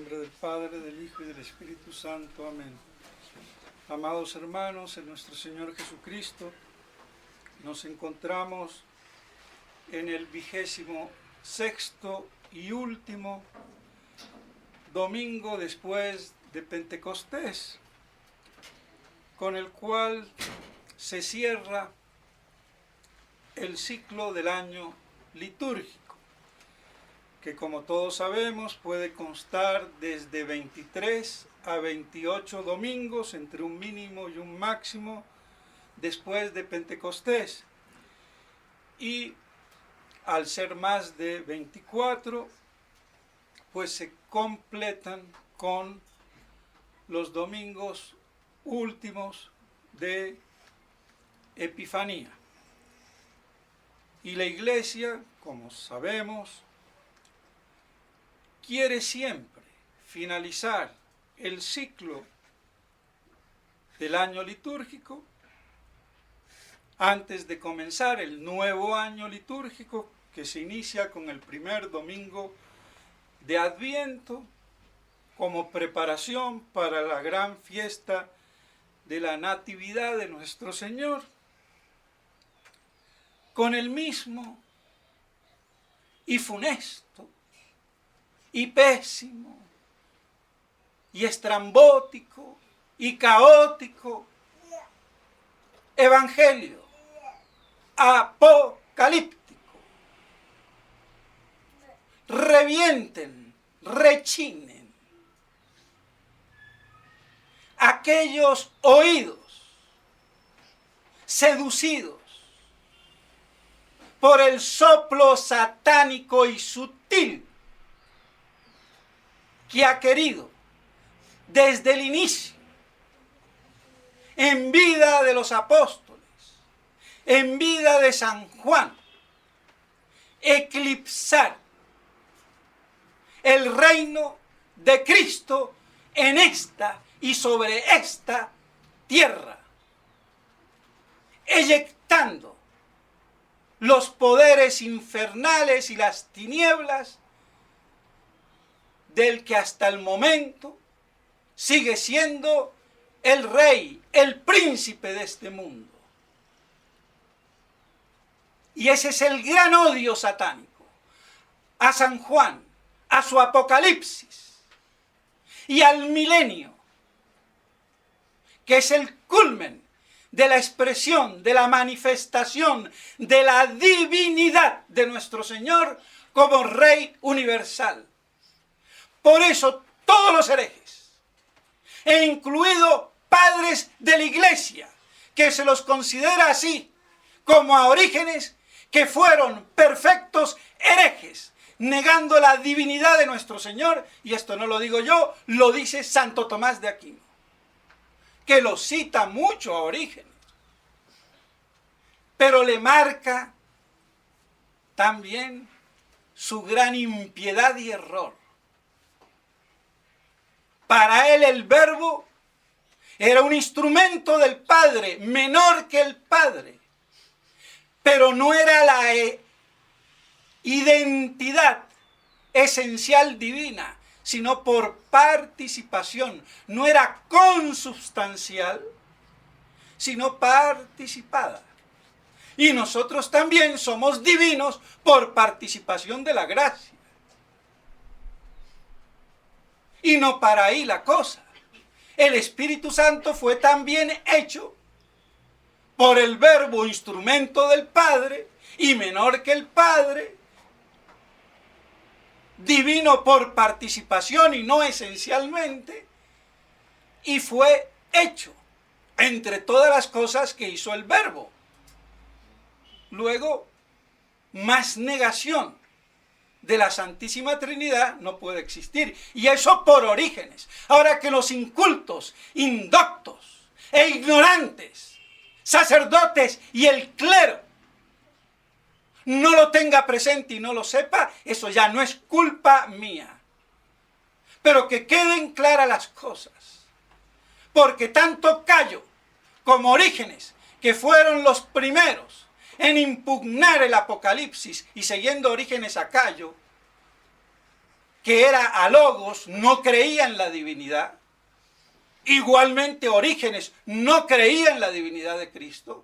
nombre del Padre, del Hijo y del Espíritu Santo. Amén. Amados hermanos, en nuestro Señor Jesucristo, nos encontramos en el 26º y último domingo después de Pentecostés, con el cual se cierra el ciclo del año litúrgico, que como todos sabemos puede constar desde 23 a 28 domingos, entre un mínimo y un máximo después de Pentecostés. Y al ser más de 24, pues se completan con los domingos últimos de Epifanía. Y la Iglesia, como sabemos, quiere siempre finalizar el ciclo del año litúrgico antes de comenzar el nuevo año litúrgico, que se inicia con el primer domingo de Adviento, como preparación para la gran fiesta de la Natividad de nuestro Señor, con el mismo y funesto y pésimo y estrambótico y caótico evangelio apocalíptico. Revienten, rechinen aquellos oídos seducidos por el soplo satánico y sutil que ha querido desde el inicio, en vida de los apóstoles, en vida de San Juan, eclipsar el reino de Cristo en esta y sobre esta tierra, eyectando los poderes infernales y las tinieblas del que hasta el momento sigue siendo el rey, el príncipe de este mundo. Y ese es el gran odio satánico a San Juan, a su Apocalipsis y al milenio, que es el culmen de la expresión, de la manifestación de la divinidad de nuestro Señor como Rey universal. Por eso todos los herejes, e incluido padres de la Iglesia, que se los considera así, como a Orígenes, que fueron perfectos herejes, negando la divinidad de nuestro Señor, y esto no lo digo yo, lo dice Santo Tomás de Aquino, que lo cita mucho a Orígenes, pero le marca también su gran impiedad y error. Para él el Verbo era un instrumento del Padre, menor que el Padre, pero no era la identidad esencial divina, sino por participación. No era consubstancial, sino participada. Y nosotros también somos divinos por participación de la gracia. Y no para ahí la cosa. El Espíritu Santo fue también hecho por el Verbo, instrumento del Padre, y menor que el Padre, divino por participación y no esencialmente, y fue hecho entre todas las cosas que hizo el Verbo. Luego, más negación de la Santísima Trinidad no puede existir, y eso por Orígenes. Ahora, que los incultos, indoctos e ignorantes, sacerdotes y el clero no lo tenga presente y no lo sepa, eso ya no es culpa mía. Pero que queden claras las cosas, porque tanto Cayo como Orígenes, que fueron los primeros en impugnar el Apocalipsis y siguiendo Orígenes a Cayo, que era Alogos, no creía en la divinidad. Igualmente Orígenes no creía en la divinidad de Cristo.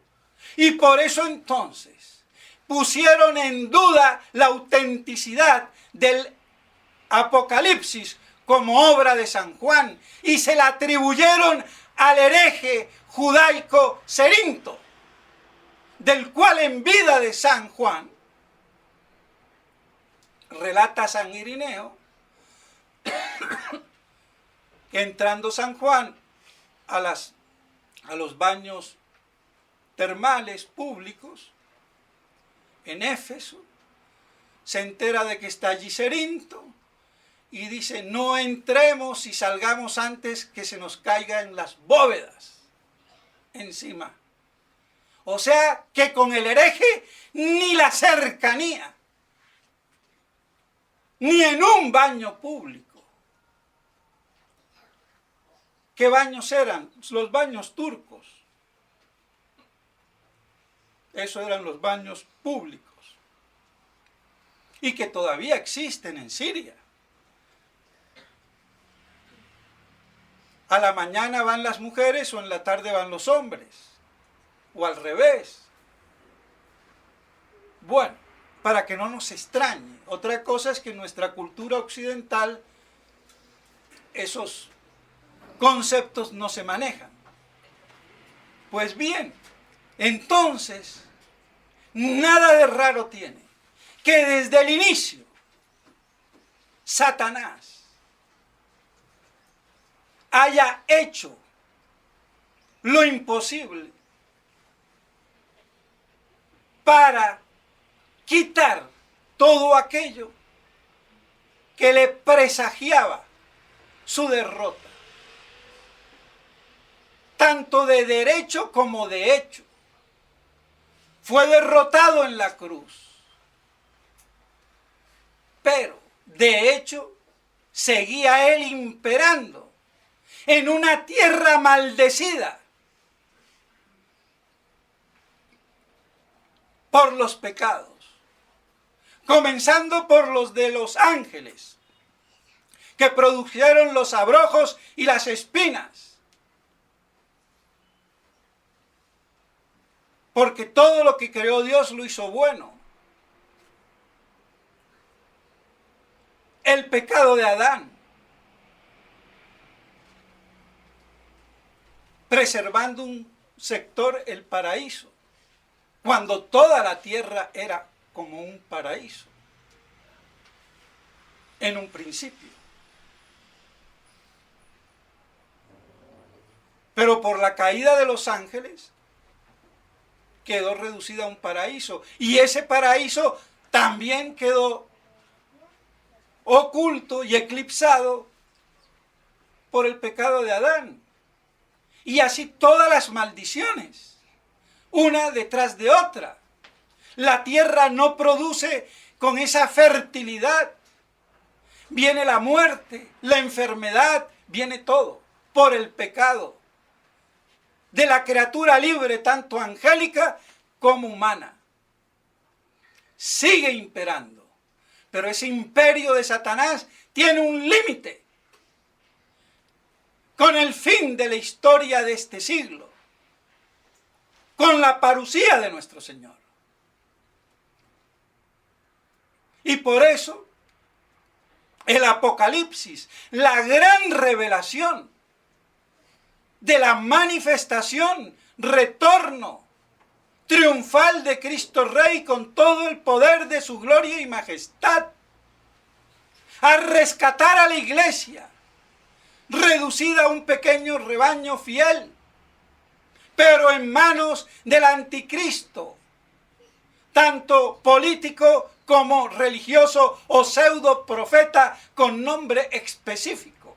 Y por eso entonces pusieron en duda la autenticidad del Apocalipsis como obra de San Juan y se la atribuyeron al hereje judaico Cerinto, del cual en vida de San Juan relata San Irineo que entrando San Juan a los baños termales públicos en Éfeso, se entera de que está allí Cerinto y dice: no entremos y salgamos antes que se nos caigan las bóvedas encima. O sea que con el hereje ni la cercanía, ni en un baño público. ¿Qué baños eran? Los baños turcos. Eso eran los baños públicos. Y que todavía existen en Siria. A la mañana van las mujeres o en la tarde van los hombres. O al revés. Bueno, para que no nos extrañe. Otra cosa es que en nuestra cultura occidental esos conceptos no se manejan. Pues bien, entonces, nada de raro tiene que desde el inicio Satanás haya hecho lo imposible para quitar todo aquello que le presagiaba su derrota, tanto de derecho como de hecho. Fue derrotado en la cruz, pero de hecho seguía él imperando en una tierra maldecida por los pecados, comenzando por los de los ángeles, que produjeron los abrojos y las espinas, porque todo lo que creó Dios lo hizo bueno. El pecado de Adán, preservando un sector, el paraíso, cuando toda la tierra era como un paraíso en un principio. Pero por la caída de los ángeles quedó reducida a un paraíso, y ese paraíso también quedó oculto y eclipsado por el pecado de Adán. Y así todas las maldiciones, una detrás de otra. La tierra no produce con esa fertilidad. Viene la muerte, la enfermedad, viene todo por el pecado de la criatura libre, tanto angélica como humana. Sigue imperando, pero ese imperio de Satanás tiene un límite. Con el fin de la historia de este siglo, con la parusía de nuestro Señor. Y por eso, el Apocalipsis, la gran revelación de la manifestación, retorno triunfal de Cristo Rey con todo el poder de su gloria y majestad, a rescatar a la iglesia, reducida a un pequeño rebaño fiel, pero en manos del anticristo, tanto político como religioso o pseudo profeta con nombre específico.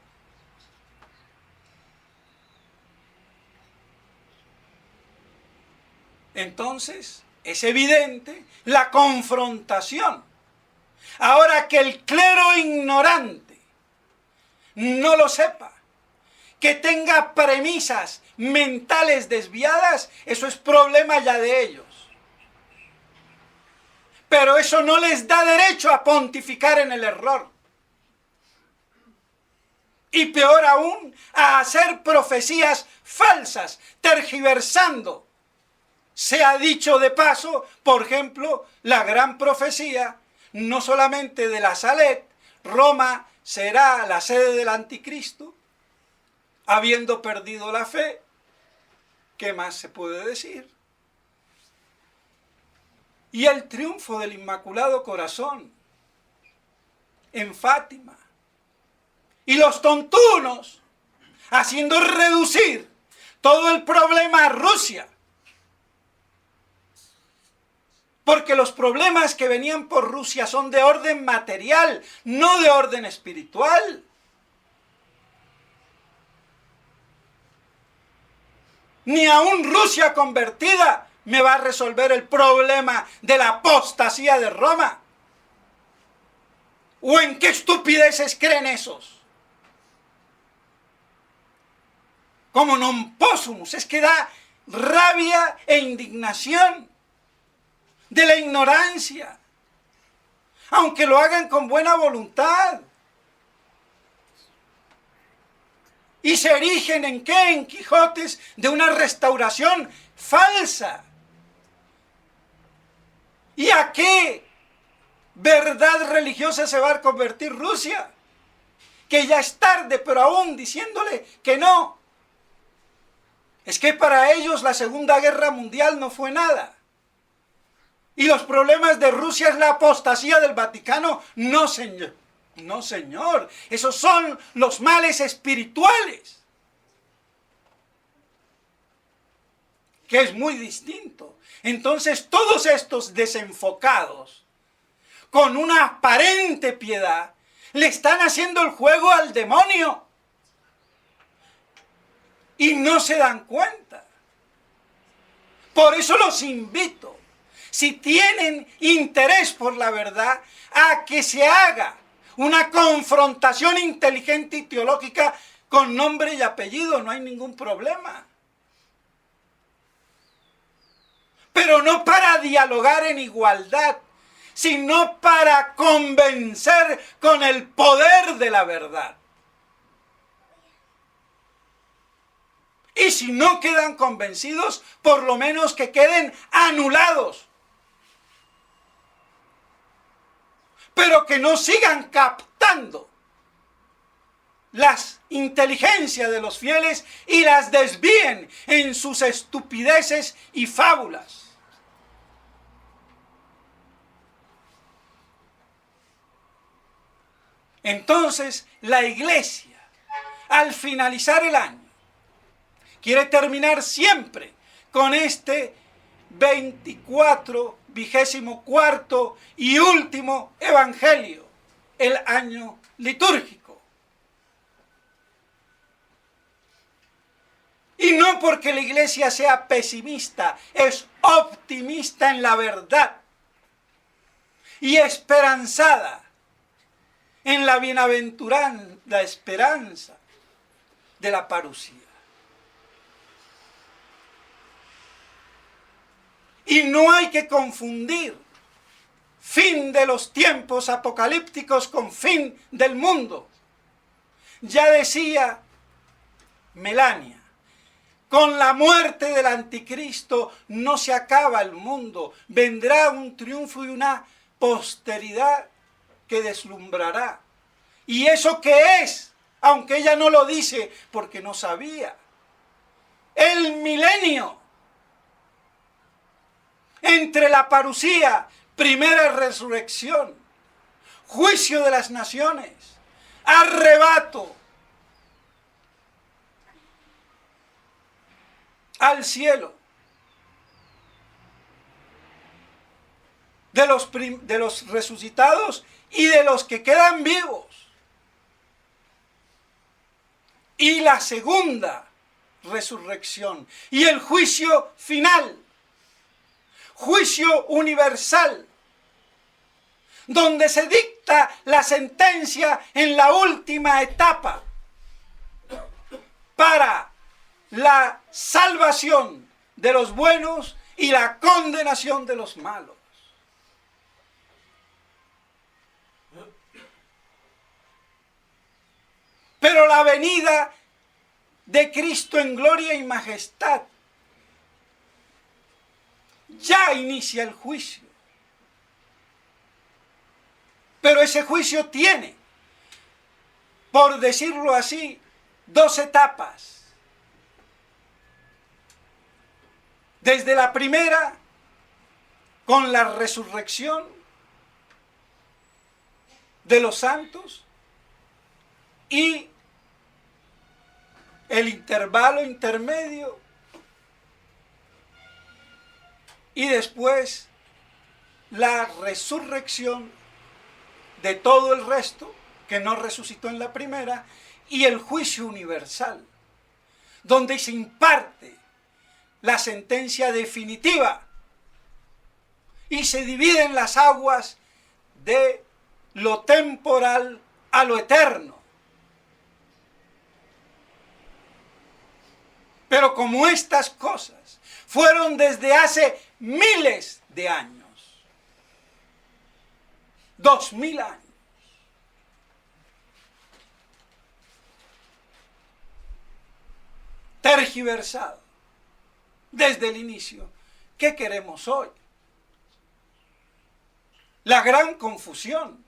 Entonces, es evidente la confrontación. Ahora que el clero ignorante no lo sepa, que tenga premisas mentales desviadas, eso es problema ya de ellos. Pero eso no les da derecho a pontificar en el error. y peor aún, a hacer profecías falsas, tergiversando. Se ha dicho de paso, por ejemplo, la gran profecía, no solamente de la Salet, Roma será la sede del anticristo, habiendo perdido la fe. ¿Qué más se puede decir? Y el triunfo del Inmaculado Corazón en Fátima. Y los tontunos haciendo reducir todo el problema a Rusia. Porque los problemas que venían por Rusia son de orden material, no de orden espiritual. Ni aún Rusia convertida me va a resolver el problema de la apostasía de Roma. ¿O en qué estupideces creen esos? Como non possumus, es que da rabia e indignación de la ignorancia, aunque lo hagan con buena voluntad. Y se erigen ¿en qué? En Quijotes de una restauración falsa. ¿Y a qué verdad religiosa se va a convertir Rusia? Que ya es tarde, pero aún diciéndole que no. Es que para ellos la Segunda Guerra Mundial no fue nada. Y los problemas de Rusia es la apostasía del Vaticano. No, señor. No, señor. Esos son los males espirituales. Que es muy distinto. Entonces, todos estos desenfocados, con una aparente piedad, le están haciendo el juego al demonio. Y no se dan cuenta. Por eso los invito, si tienen interés por la verdad, a que se haga una confrontación inteligente y teológica con nombre y apellido, no hay ningún problema. Pero no para dialogar en igualdad, sino para convencer con el poder de la verdad. Y si no quedan convencidos, por lo menos que queden anulados. Pero que no sigan captando las inteligencias de los fieles y las desvíen en sus estupideces y fábulas. Entonces, la Iglesia, al finalizar el año, quiere terminar siempre con este 24º y último evangelio, el año litúrgico. Y no porque la Iglesia sea pesimista, es optimista en la verdad y esperanzada en la bienaventurada esperanza de la parusía. Y no hay que confundir fin de los tiempos apocalípticos con fin del mundo. Ya decía Melania, con la muerte del anticristo no se acaba el mundo, vendrá un triunfo y una posteridad que deslumbrará. ¿Y eso qué es? Aunque ella no lo dice porque no sabía. El milenio. Entre la parusía, primera resurrección, juicio de las naciones, arrebato al cielo de los resucitados y de los que quedan vivos. Y la segunda resurrección y el juicio final. Juicio universal, donde se dicta la sentencia en la última etapa para la salvación de los buenos y la condenación de los malos. Pero la venida de Cristo en gloria y majestad ya inicia el juicio. Pero ese juicio tiene, por decirlo así, dos etapas. Desde la primera, con la resurrección de los santos, y el intervalo intermedio, y después la resurrección de todo el resto que no resucitó en la primera, y el juicio universal, donde se imparte la sentencia definitiva y se dividen las aguas de lo temporal a lo eterno. Pero como estas cosas fueron desde hace miles de años, 2000 años, tergiversado desde el inicio, ¿qué queremos hoy? La gran confusión.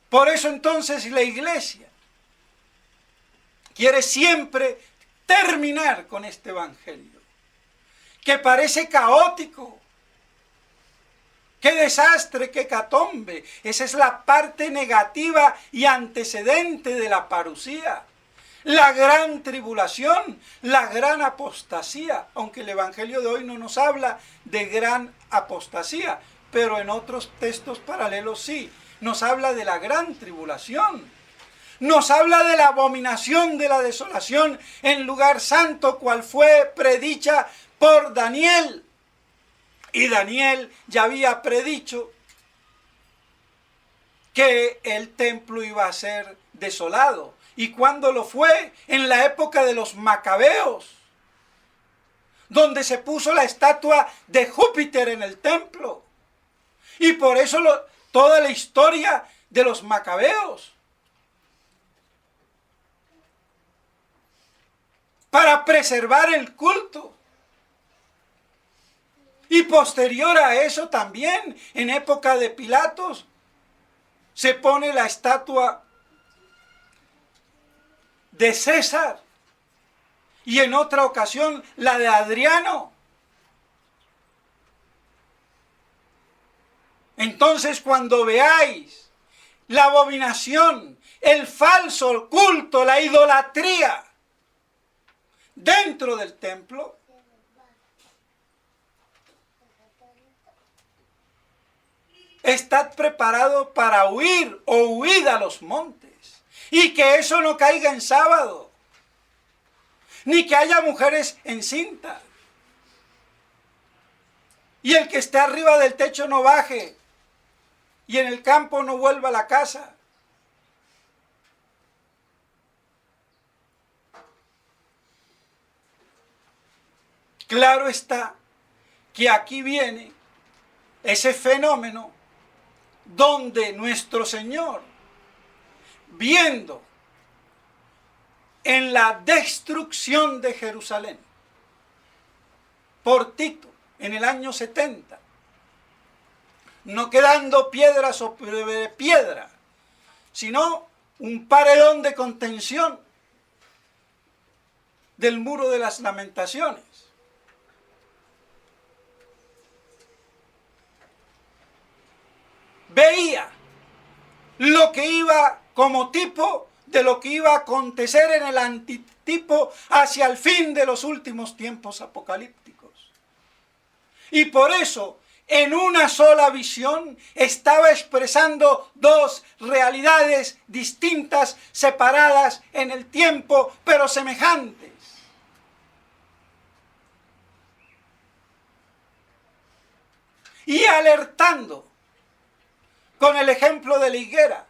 Por eso entonces la Iglesia quiere siempre terminar con este evangelio, que parece caótico. ¡Qué desastre, qué hecatombe! Esa es la parte negativa y antecedente de la parusía. La gran tribulación, la gran apostasía, aunque el evangelio de hoy no nos habla de gran apostasía, pero en otros textos paralelos sí, nos habla de la gran tribulación. Nos habla de la abominación de la desolación en lugar santo, cual fue predicha por Daniel. Y Daniel ya había predicho que el templo iba a ser desolado. ¿Y cuándo lo fue? En la época de los macabeos, donde se puso la estatua de Júpiter en el templo. Y por eso toda la historia de los macabeos, para preservar el culto. Y posterior a eso también, en época de Pilatos, se pone la estatua de César. Y en otra ocasión, la de Adriano. Entonces, cuando veáis la abominación, el falso culto, la idolatría dentro del templo, estad preparado para huir o huid a los montes. Y que eso no caiga en sábado. Ni que haya mujeres encintas. Y el que esté arriba del techo no baje. Y en el campo no vuelva a la casa. Claro está que aquí viene ese fenómeno donde nuestro Señor, viendo en la destrucción de Jerusalén por Tito en el año 70, no quedando piedra sobre piedra, sino un paredón de contención del muro de las lamentaciones. Veía lo que iba como tipo de lo que iba a acontecer en el antitipo hacia el fin de los últimos tiempos apocalípticos. Y por eso, en una sola visión, estaba expresando dos realidades distintas, separadas en el tiempo, pero semejantes. Y alertando con el ejemplo de la higuera.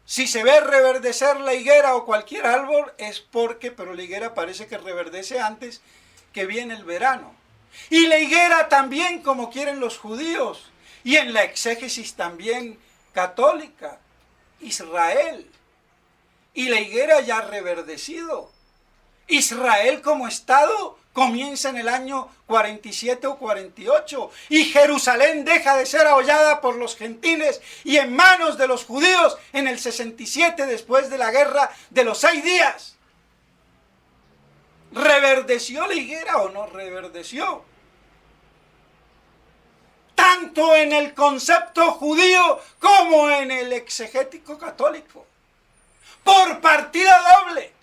Si se ve reverdecer la higuera o cualquier árbol, es porque, pero la higuera parece que reverdece antes que viene el verano. Y la higuera también, como quieren los judíos, y en la exégesis también católica, Israel. Y la higuera ya ha reverdecido. Israel como Estado comienza en el año 47 o 48 y Jerusalén deja de ser ahollada por los gentiles y en manos de los judíos en el 67 después de la guerra de los 6 días. ¿Reverdeció la higuera o no reverdeció? Tanto en el concepto judío como en el exegético católico. Por partida doble.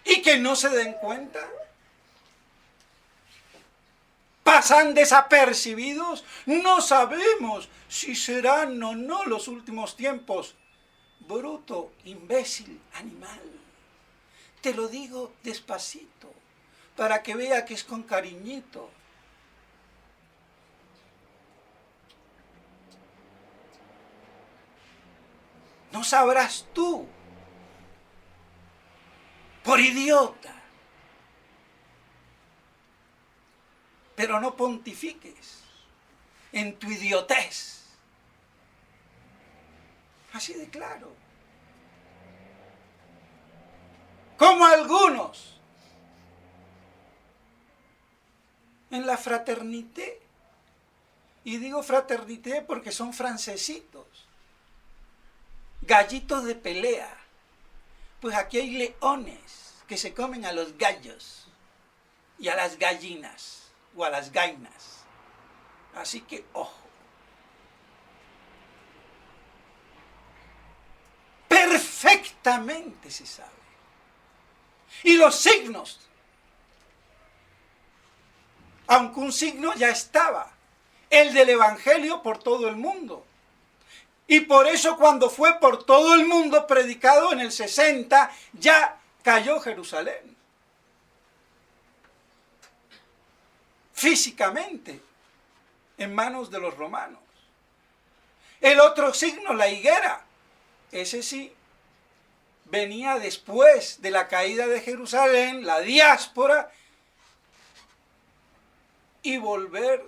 Y que no se den cuenta. Pasan desapercibidos. No sabemos si serán o no los últimos tiempos. Bruto, imbécil, animal. Te lo digo despacito, para que vea que es con cariñito. No sabrás tú, por idiota. Pero no pontifiques en tu idiotez. Así de claro. Como algunos en la fraternité, y digo fraternité porque son francesitos, gallitos de pelea, pues aquí hay leones que se comen a los gallos y a las gallinas o a las gainas, así que ojo. Perfectamente se sabe. Y los signos, aunque un signo ya estaba, el del Evangelio por todo el mundo. Y por eso cuando fue por todo el mundo predicado en el 60, ya cayó Jerusalén. Físicamente, en manos de los romanos. El otro signo, la higuera, ese sí, venía después de la caída de Jerusalén, la diáspora, y volver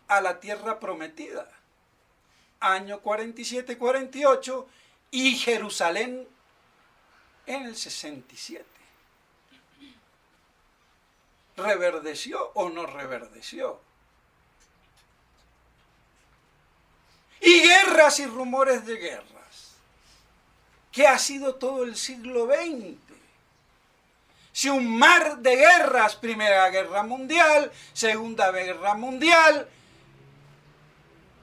a la tierra prometida. Año 47-48 y Jerusalén en el 67. ¿Reverdeció o no reverdeció? Y guerras y rumores de guerras. ¿Qué ha sido todo el siglo XX? Si un mar de guerras, Primera Guerra Mundial, Segunda Guerra Mundial,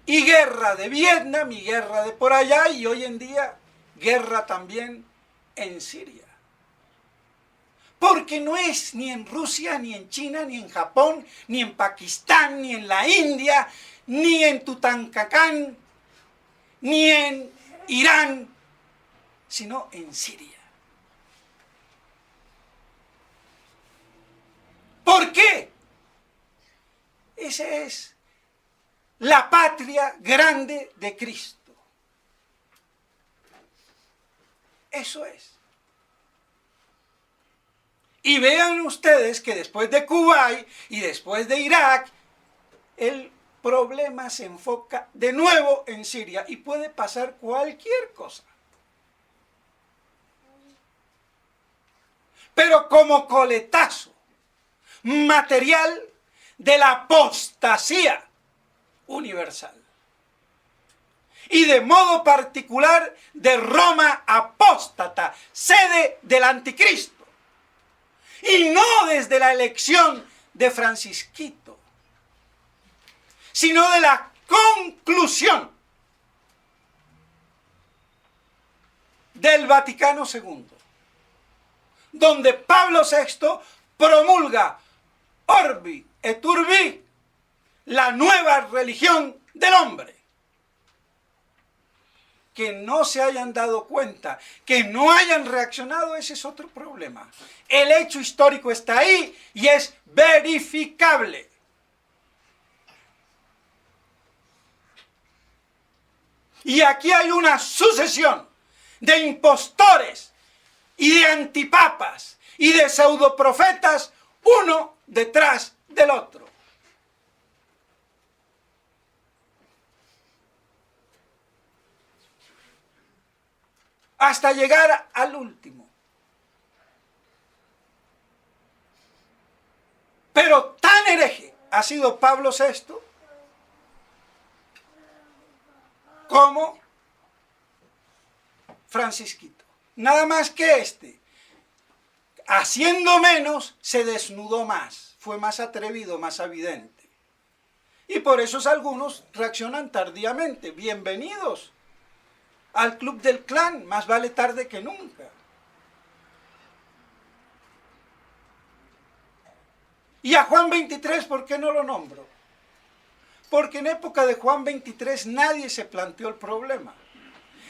y guerra de Vietnam, y guerra de por allá, y hoy en día guerra también en Siria. Porque no es ni en Rusia, ni en China, ni en Japón, ni en Pakistán, ni en la India, ni en Tutankamón, ni en Irán, sino en Siria. ¿Por qué? Esa es la patria grande de Cristo. Eso es. Y vean ustedes que después de Kuwait y después de Irak, el problema se enfoca de nuevo en Siria y puede pasar cualquier cosa. Pero como coletazo material de la apostasía universal. Y de modo particular de Roma apóstata, sede del anticristo. Y no desde la elección de Francisquito, sino de la conclusión del Vaticano II, donde Pablo VI promulga Orbi et Urbi, la nueva religión del hombre. Que no se hayan dado cuenta, que no hayan reaccionado, ese es otro problema. El hecho histórico está ahí y es verificable. Y aquí hay una sucesión de impostores y de antipapas y de pseudoprofetas, uno detrás del otro. Hasta llegar al último. Pero tan hereje ha sido Pablo VI como Francisquito. Nada más que haciendo menos, se desnudó más, fue más atrevido, más evidente. Y por eso algunos reaccionan tardíamente. Bienvenidos al club del clan, más vale tarde que nunca. Y a Juan 23, ¿por qué no lo nombro? Porque en época de Juan 23 nadie se planteó el problema.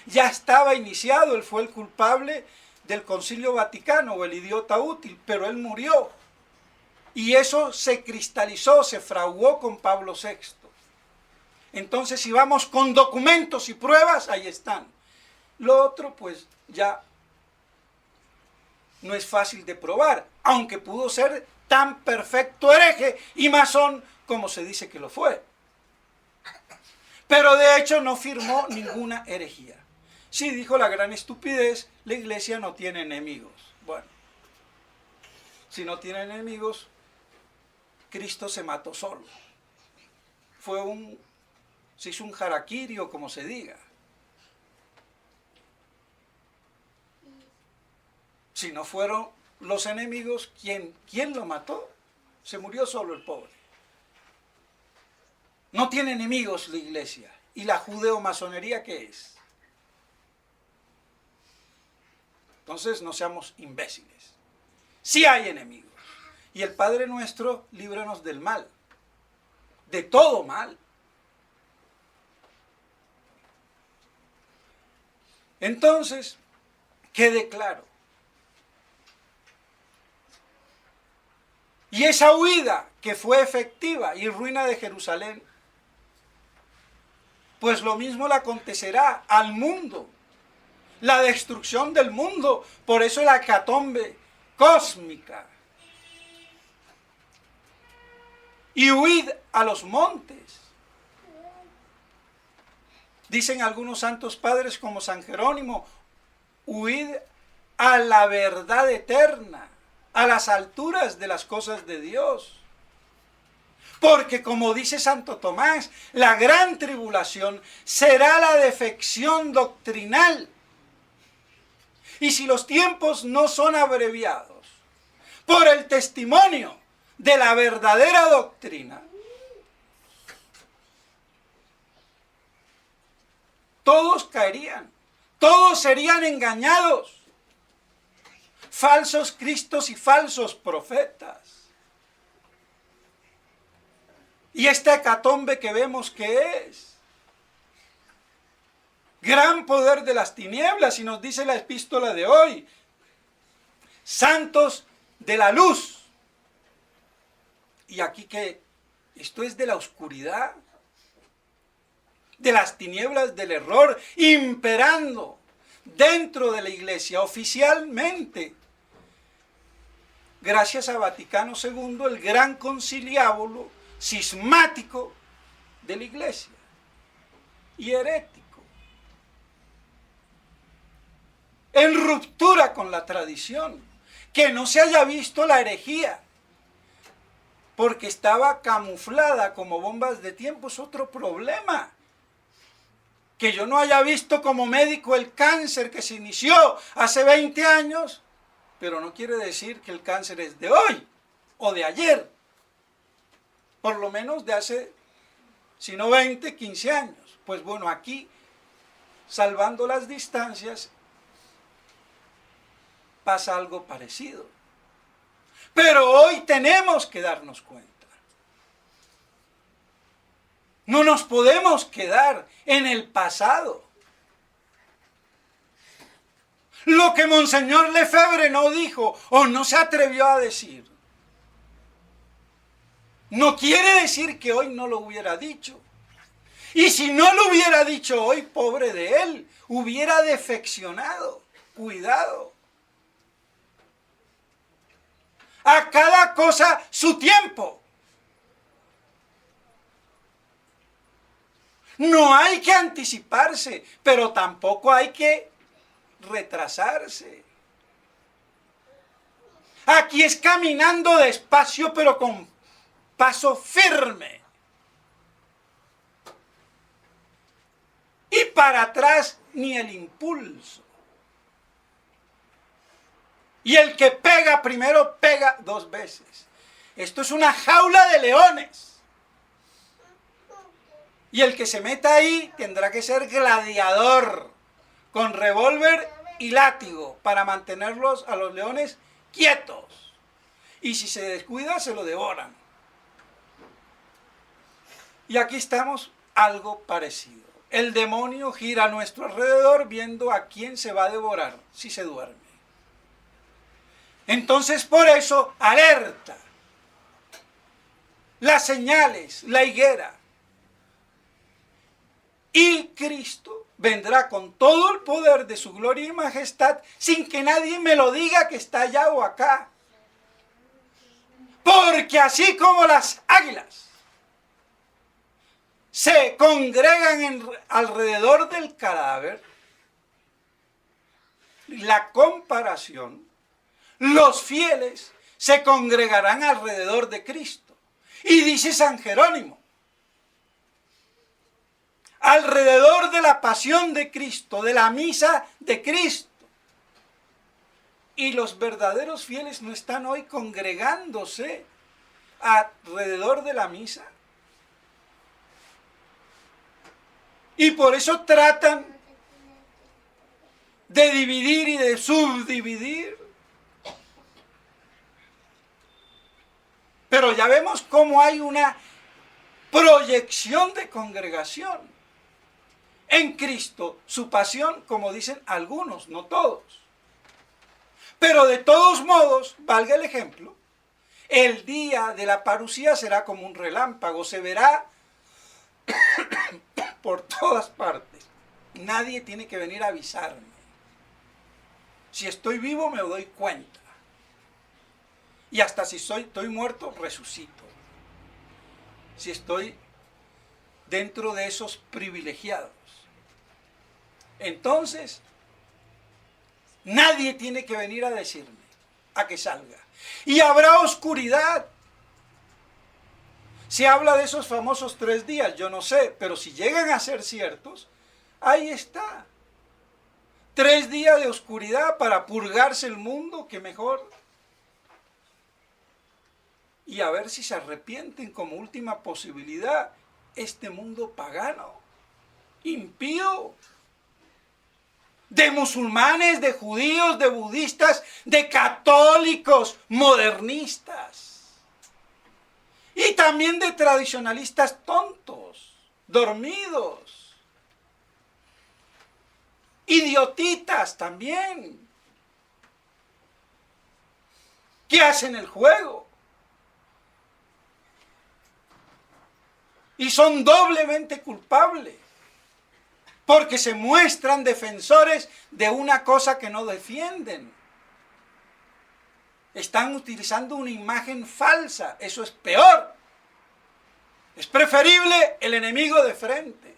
Ya estaba iniciado, él fue el culpable del Concilio Vaticano, o el idiota útil, pero él murió. Y eso se cristalizó, se fraguó con Pablo VI. Entonces, si vamos con documentos y pruebas, ahí están. Lo otro, pues, ya no es fácil de probar, aunque pudo ser tan perfecto hereje y masón como se dice que lo fue. Pero de hecho no firmó ninguna herejía. Sí dijo la gran estupidez, la iglesia no tiene enemigos. Bueno, si no tiene enemigos, Cristo se mató solo. Se hizo un harakiri, o como se diga. Si no fueron los enemigos, ¿quién lo mató? Se murió solo el pobre. No tiene enemigos la iglesia. ¿Y la judeo-masonería qué es? Entonces no seamos imbéciles. Sí hay enemigos. Y el Padre Nuestro, líbranos del mal. De todo mal. Entonces, quede claro. Y esa huida que fue efectiva y ruina de Jerusalén, pues lo mismo le acontecerá al mundo. La destrucción del mundo. Por eso la hecatombe cósmica. Y huid a los montes. Dicen algunos santos padres como San Jerónimo, huid a la verdad eterna, a las alturas de las cosas de Dios. Porque como dice Santo Tomás, la gran tribulación será la defección doctrinal. Y si los tiempos no son abreviados por el testimonio de la verdadera doctrina, todos caerían, todos serían engañados. Falsos cristos y falsos profetas. Y esta hecatombe que vemos que es gran poder de las tinieblas, y nos dice la epístola de hoy, santos de la luz. Y aquí que esto es de la oscuridad, de las tinieblas del error, imperando dentro de la iglesia oficialmente. Gracias a Vaticano II, el gran conciliábulo cismático de la iglesia y herético, en ruptura con la tradición, que no se haya visto la herejía, porque estaba camuflada como bombas de tiempo, es otro problema. Que yo no haya visto como médico el cáncer que se inició hace 20 años, pero no quiere decir que el cáncer es de hoy o de ayer, por lo menos de hace, si no 20, 15 años. Pues bueno, aquí, salvando las distancias, pasa algo parecido. Pero hoy tenemos que darnos cuenta. No nos podemos quedar en el pasado. Lo que Monseñor Lefebvre no dijo o no se atrevió a decir, no quiere decir que hoy no lo hubiera dicho. Y si no lo hubiera dicho hoy, pobre de él, hubiera defeccionado. Cuidado. A cada cosa su tiempo. No hay que anticiparse, pero tampoco hay que retrasarse. Aquí es caminando despacio, pero con paso firme. Y para atrás ni el impulso. Y el que pega primero, pega dos veces. Esto es una jaula de leones. Y el que se meta ahí tendrá que ser gladiador, con revólver y látigo, para mantenerlos a los leones quietos. Y si se descuida, se lo devoran. Y aquí estamos algo parecido. El demonio gira a nuestro alrededor viendo a quién se va a devorar si se duerme. Entonces, por eso, alerta. Las señales, la higuera. Y Cristo vendrá con todo el poder de su gloria y majestad sin que nadie me lo diga que está allá o acá. Porque así como las águilas se congregan alrededor del cadáver, la comparación, los fieles se congregarán alrededor de Cristo. Y dice San Jerónimo, alrededor de la pasión de Cristo, de la misa de Cristo. Y los verdaderos fieles no están hoy congregándose alrededor de la misa. Y por eso tratan de dividir y de subdividir. Pero ya vemos cómo hay una proyección de congregación. En Cristo, su pasión, como dicen algunos, no todos. Pero de todos modos, valga el ejemplo, el día de la parusía será como un relámpago, se verá por todas partes. Nadie tiene que venir a avisarme. Si estoy vivo me doy cuenta. Y hasta si estoy muerto, resucito. Si estoy dentro de esos privilegiados. Entonces, nadie tiene que venir a decirme a que salga. Y habrá oscuridad. Se habla de esos famosos 3 días, yo no sé, pero si llegan a ser ciertos, ahí está. 3 días de oscuridad para purgarse el mundo, que mejor. Y a ver si se arrepienten como última posibilidad este mundo pagano, impío, de musulmanes, de judíos, de budistas, de católicos, modernistas. Y también de tradicionalistas tontos, dormidos, idiotitas también, que hacen el juego. Y son doblemente culpables, porque se muestran defensores de una cosa que no defienden. Están utilizando una imagen falsa, eso es peor. Es preferible el enemigo de frente,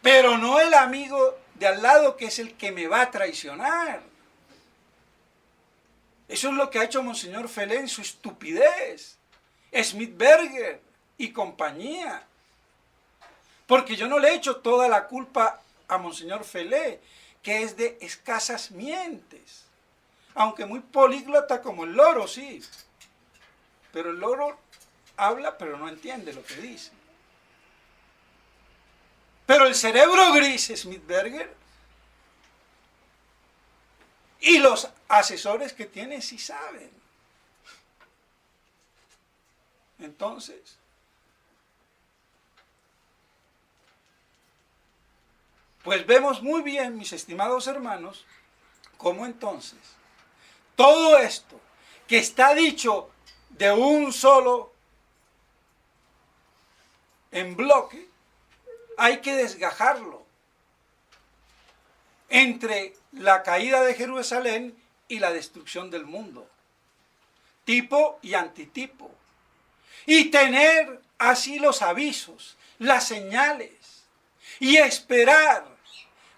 pero no el amigo de al lado que es el que me va a traicionar. Eso es lo que ha hecho Monseñor Felé en su estupidez, Smithberger y compañía. Porque yo no le echo toda la culpa a Monseñor Felé, que es de escasas mientes. Aunque muy políglota como el loro, sí. Pero el loro habla, pero no entiende lo que dice. Pero el cerebro gris, Smithberger, y los asesores que tiene sí saben. Entonces, pues vemos muy bien, mis estimados hermanos, cómo entonces todo esto que está dicho de un solo en bloque, hay que desgajarlo entre la caída de Jerusalén y la destrucción del mundo. Tipo y antitipo. y tener así los avisos, las señales, y esperar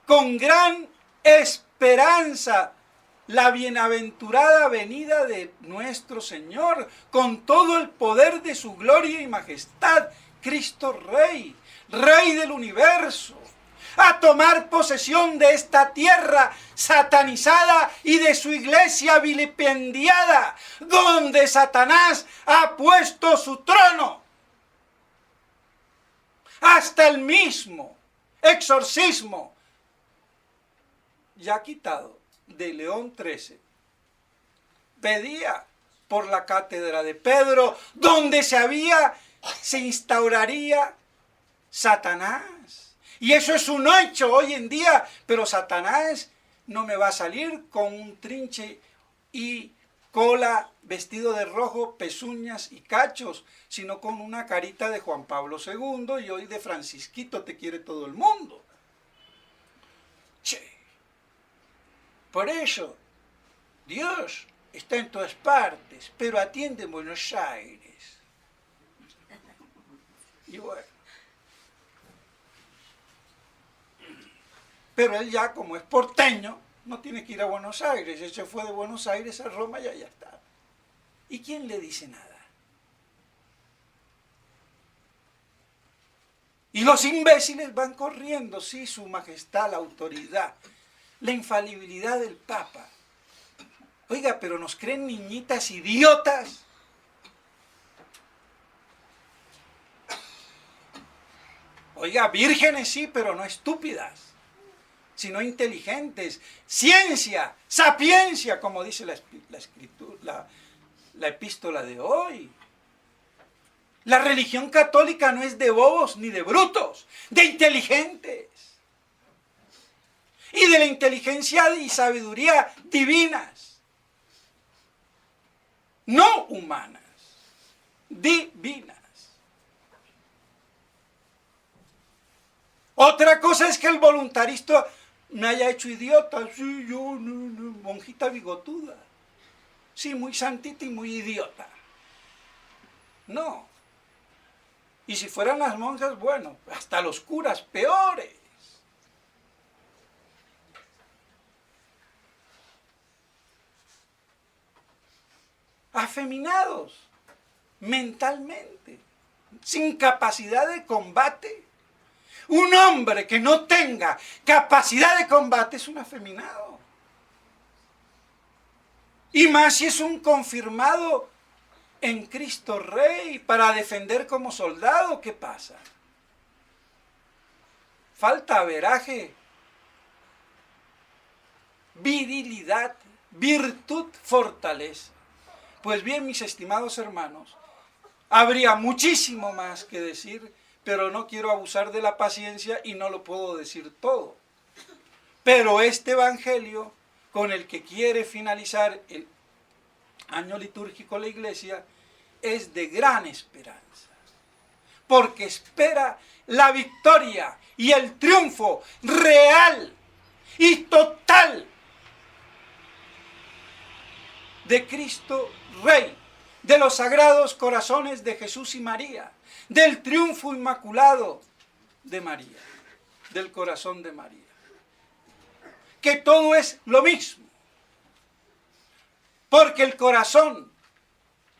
con gran esperanza la bienaventurada venida de nuestro Señor, con todo el poder de su gloria y majestad, Cristo Rey, Rey del universo, a tomar posesión de esta tierra satanizada y de su iglesia vilipendiada, donde Satanás ha puesto su trono. Hasta el mismo exorcismo ya quitado de León XIII pedía por la cátedra de Pedro, donde se instauraría Satanás. Y eso es un hecho hoy en día, pero Satanás no me va a salir con un trinche y cola, vestido de rojo, pezuñas y cachos, sino con una carita de Juan Pablo II y hoy de Francisquito te quiere todo el mundo. Che. Por eso, Dios está en todas partes, pero atiende en Buenos Aires. Y bueno. Pero él ya, como es porteño, no tiene que ir a Buenos Aires. Él se fue de Buenos Aires a Roma y allá está. ¿Y quién le dice nada? Y los imbéciles van corriendo, sí, su majestad, la autoridad, la infalibilidad del Papa. Oiga, pero nos creen niñitas idiotas. Oiga, vírgenes sí, pero no estúpidas, sino inteligentes. Ciencia, sapiencia, como dice la epístola de hoy. La religión católica no es de bobos ni de brutos, de inteligentes. Y de la inteligencia y sabiduría divinas. No humanas, divinas. Otra cosa es que el voluntarista me haya hecho idiota. Sí, yo, monjita bigotuda. Sí, muy santita y muy idiota. No. Y si fueran las monjas, bueno, hasta los curas, peores. Afeminados mentalmente, sin capacidad de combate. Un hombre que no tenga capacidad de combate es un afeminado. Y más si es un confirmado en Cristo Rey para defender como soldado, ¿qué pasa? Falta averaje, virilidad, virtud, fortaleza. Pues bien, mis estimados hermanos, habría muchísimo más que decir, pero no quiero abusar de la paciencia y no lo puedo decir todo. Pero este evangelio con el que quiere finalizar el año litúrgico la Iglesia es de gran esperanza, porque espera la victoria y el triunfo real y total de Cristo Rey, de los sagrados corazones de Jesús y María, del triunfo inmaculado de María, del corazón de María. Que todo es lo mismo, porque el corazón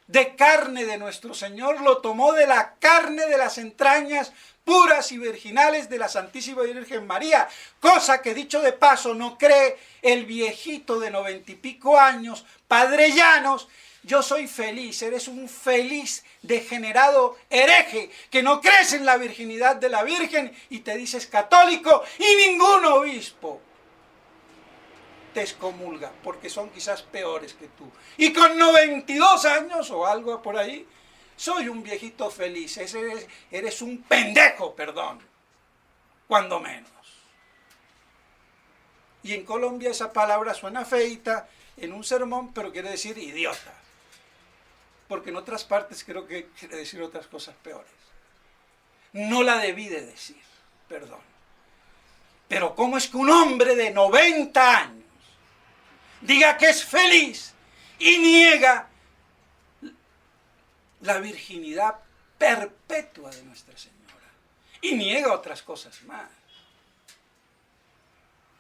de carne de nuestro Señor lo tomó de la carne de las entrañas puras y virginales de la Santísima Virgen María, cosa que dicho de paso no cree el viejito de 90 y pico años, Padre Llanos. Yo soy feliz, eres un feliz degenerado hereje que no crees en la virginidad de la Virgen y te dices católico y ningún obispo te excomulga porque son quizás peores que tú. Y con 92 años o algo por ahí, soy un viejito feliz, eres un pendejo, perdón, cuando menos. Y en Colombia esa palabra suena feita en un sermón, pero quiere decir idiota. Porque en otras partes creo que quiere decir otras cosas peores. No la debí de decir, perdón. Pero ¿cómo es que un hombre de 90 años diga que es feliz y niega la virginidad perpetua de Nuestra Señora y niega otras cosas más.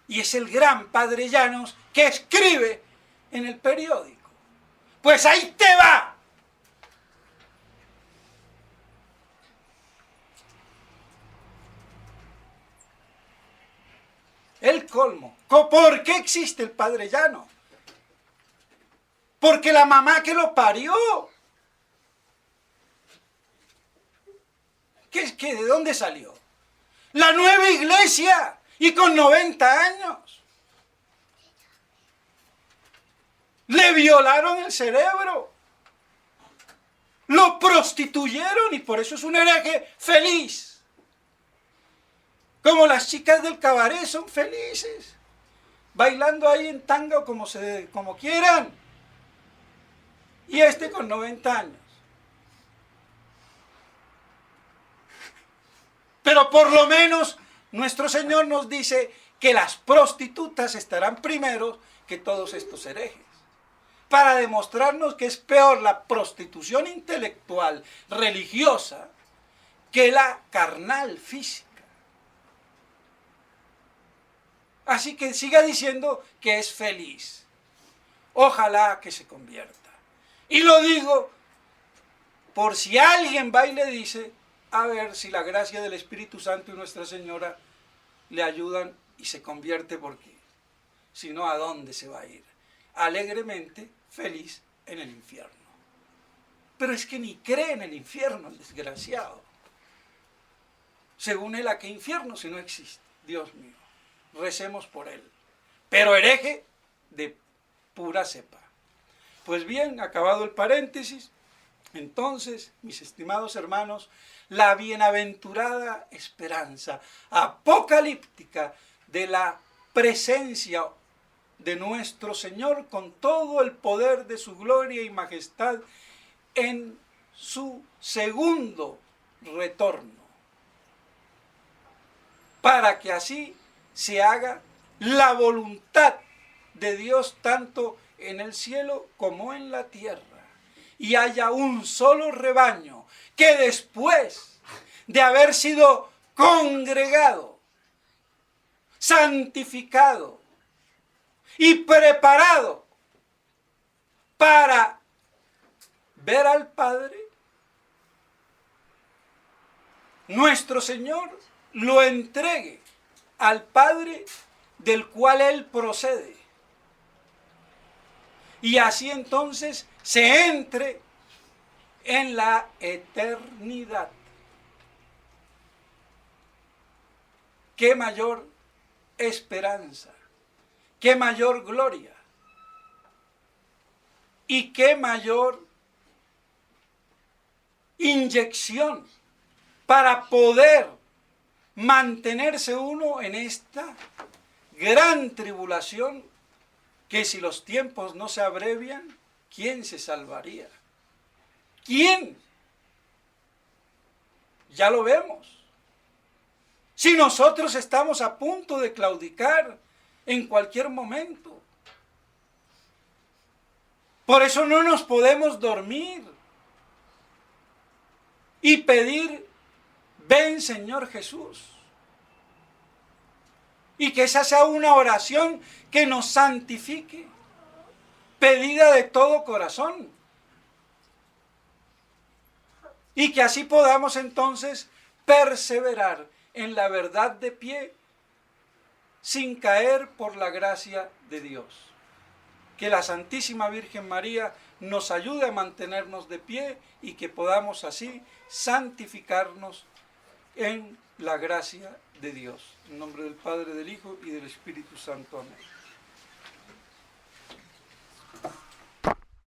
Y es el gran Padre Llanos que escribe en el periódico. Pues ahí te va. El colmo. ¿Por qué existe el Padre Llano? Porque la mamá que lo parió. ¿De dónde salió? La nueva iglesia. Y con 90 años. Le violaron el cerebro. Lo prostituyeron y por eso es un hereje feliz. Como las chicas del cabaret son felices. Bailando ahí en tanga como quieran. Y este con 90 años. Pero por lo menos nuestro Señor nos dice que las prostitutas estarán primero que todos estos herejes. Para demostrarnos que es peor la prostitución intelectual, religiosa, que la carnal, física. Así que siga diciendo que es feliz. Ojalá que se convierta. Y lo digo por si alguien va y le dice, a ver si la gracia del Espíritu Santo y Nuestra Señora le ayudan y se convierte, porque si no, ¿a dónde se va a ir? Alegremente feliz en el infierno. Pero es que ni cree en el infierno, el desgraciado. Según él, ¿a qué infierno si no existe? Dios mío, recemos por él. Pero hereje de pura cepa. Pues bien, acabado el paréntesis, entonces, mis estimados hermanos, la bienaventurada esperanza apocalíptica de la presencia de nuestro Señor con todo el poder de su gloria y majestad en su segundo retorno, para que así se haga la voluntad de Dios tanto en el cielo como en la tierra, y haya un solo rebaño que después de haber sido congregado, santificado y preparado para ver al Padre, nuestro Señor lo entregue al Padre del cual Él procede. Y así entonces se entre en la eternidad. ¿Qué mayor esperanza? ¿Qué mayor gloria? ¿Y qué mayor inyección para poder mantenerse uno en esta gran tribulación, que si los tiempos no se abrevian, ¿quién se salvaría? ¿Quién? Ya lo vemos. Si nosotros estamos a punto de claudicar en cualquier momento. Por eso no nos podemos dormir y pedir, ven Señor Jesús. Y que esa sea una oración que nos santifique, pedida de todo corazón. Y que así podamos entonces perseverar en la verdad de pie, sin caer por la gracia de Dios. Que la Santísima Virgen María nos ayude a mantenernos de pie y que podamos así santificarnos en la gracia de Dios. En nombre del Padre, del Hijo y del Espíritu Santo. Amén.